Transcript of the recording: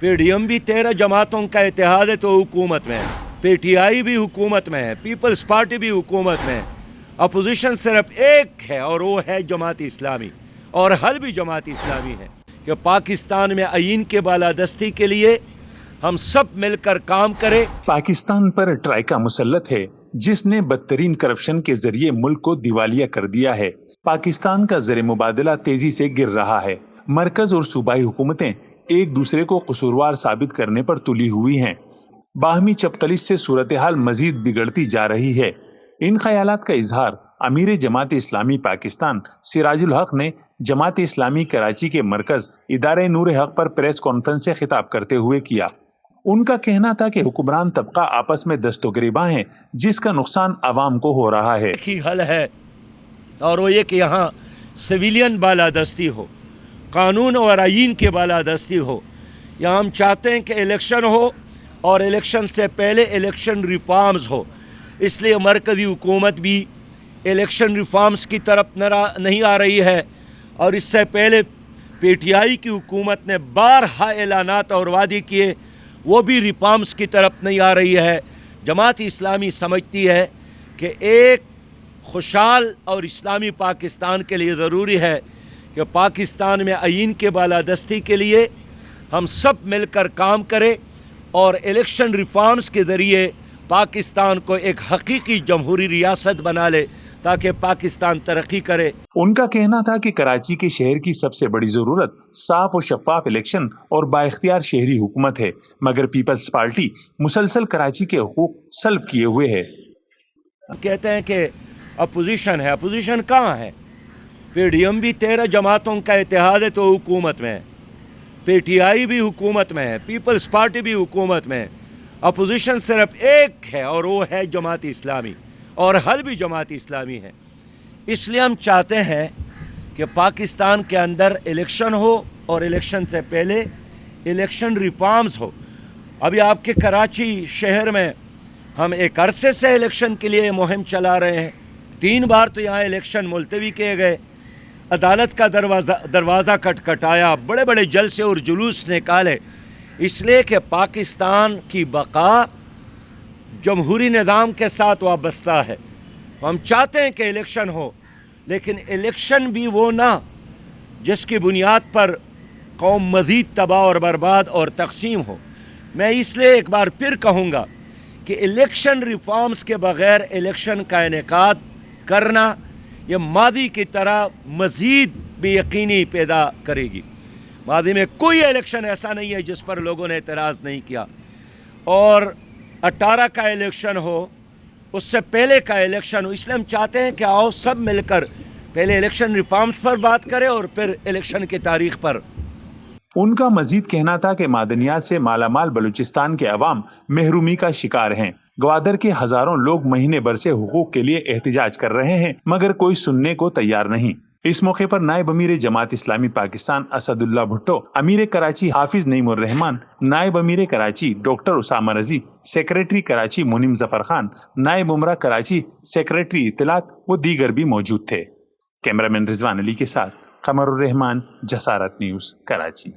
PDM بھی 13 جماعتوں کا اتحاد ہے تو حکومت میں ہے, PTI بھی حکومت میں ہے, پیپلز پارٹی بھی حکومت میں ہے. اپوزیشن صرف ایک ہے اور وہ ہے جماعت اسلامی, اور حل بھی جماعت اسلامی ہے کہ پاکستان میں آئین کے بالادستی کے لیے ہم سب مل کر کام کریں. پاکستان پر ٹرائیکا مسلط ہے جس نے بدترین کرپشن کے ذریعے ملک کو دیوالیہ کر دیا ہے. پاکستان کا زر مبادلہ تیزی سے گر رہا ہے. مرکز اور صوبائی حکومتیں ایک دوسرے کو قصوروار ثابت کرنے پر تلی ہوئی ہیں. باہمی چپتلش سے صورتحال مزید بگڑتی جا رہی ہے. ان خیالات کا اظہار امیر جماعت اسلامی پاکستان سراج الحق نے جماعت اسلامی کراچی کے مرکز ادارہ نور حق پر پریس کانفرنس سے خطاب کرتے ہوئے کیا. ان کا کہنا تھا کہ حکمران طبقہ آپس میں دست و گریباں ہیں جس کا نقصان عوام کو ہو رہا ہے. ایک ہی حل ہے اور وہ یہ کہ یہاں سویلین بالادستی ہو, قانون اور آئین کے بالادستی ہو. یہاں ہم چاہتے ہیں کہ الیکشن ہو اور الیکشن سے پہلے الیکشن ریفارمز ہو. اس لیے مرکزی حکومت بھی الیکشن ریفارمز کی طرف نہیں آ رہی ہے, اور اس سے پہلے PTI کی حکومت نے بارہا اعلانات اور وعدے کیے, وہ بھی ریفارمز کی طرف نہیں آ رہی ہے. جماعت اسلامی سمجھتی ہے کہ ایک خوشحال اور اسلامی پاکستان کے لیے ضروری ہے کہ پاکستان میں آئین کے بالادستی کے لیے ہم سب مل کر کام کریں اور الیکشن ریفارمز کے ذریعے پاکستان کو ایک حقیقی جمہوری ریاست بنا لے تاکہ پاکستان ترقی کرے. ان کا کہنا تھا کہ کراچی کے شہر کی سب سے بڑی ضرورت صاف و شفاف الیکشن اور بااختیار شہری حکومت ہے, مگر پیپلز پارٹی مسلسل کراچی کے حقوق سلب کیے ہوئے ہے. کہتے ہیں کہ اپوزیشن ہے, اپوزیشن کہاں ہے؟ PDM بھی 13 جماعتوں کا اتحاد ہے تو حکومت میں ہے, PTI بھی حکومت میں ہے, پیپلز پارٹی بھی حکومت میں ہے. اپوزیشن صرف ایک ہے اور وہ ہے جماعت اسلامی, اور حل بھی جماعت اسلامی ہے. اس لیے ہم چاہتے ہیں کہ پاکستان کے اندر الیکشن ہو اور الیکشن سے پہلے الیکشن ریفارمز ہو. ابھی آپ کے کراچی شہر میں ہم ایک عرصے سے الیکشن کے لیے مہم چلا رہے ہیں. 3 بار تو یہاں الیکشن ملتوی کیے گئے, عدالت کا دروازہ کھٹکھٹایا, بڑے بڑے جلسے اور جلوس نکالے, اس لیے کہ پاکستان کی بقا جمہوری نظام کے ساتھ وابستہ ہے. ہم چاہتے ہیں کہ الیکشن ہو, لیکن الیکشن بھی وہ نہ جس کی بنیاد پر قوم مزید تباہ اور برباد اور تقسیم ہو. میں اس لیے ایک بار پھر کہوں گا کہ الیکشن ریفارمز کے بغیر الیکشن کا انعقاد کرنا یہ ماضی کی طرح مزید بے یقینی پیدا کرے گی. ماضی میں کوئی الیکشن ایسا نہیں ہے جس پر لوگوں نے اعتراض نہیں کیا, اور 18 کا الیکشن ہو, اس سے پہلے کا الیکشن ہو. اس لیے ہم چاہتے ہیں کہ آؤ سب مل کر پہلے الیکشن ریفارمز پر بات کریں اور پھر الیکشن کی تاریخ پر. ان کا مزید کہنا تھا کہ معدنیات سے مالا مال بلوچستان کے عوام محرومی کا شکار ہیں. گوادر کے ہزاروں لوگ مہینے بھر سے حقوق کے لیے احتجاج کر رہے ہیں, مگر کوئی سننے کو تیار نہیں. اس موقع پر نائب امیر جماعت اسلامی پاکستان اسد اللہ بھٹو, امیر کراچی حافظ نعیم الرحمان, نائب امیر کراچی ڈاکٹر اسامہ رضی, سیکریٹری کراچی منیم ظفر خان, نائب امرا کراچی سیکریٹری اطلاعات و دیگر بھی موجود تھے. کیمرہ مین رضوان علی کے ساتھ قمر الرحمان, جسارت نیوز, کراچی.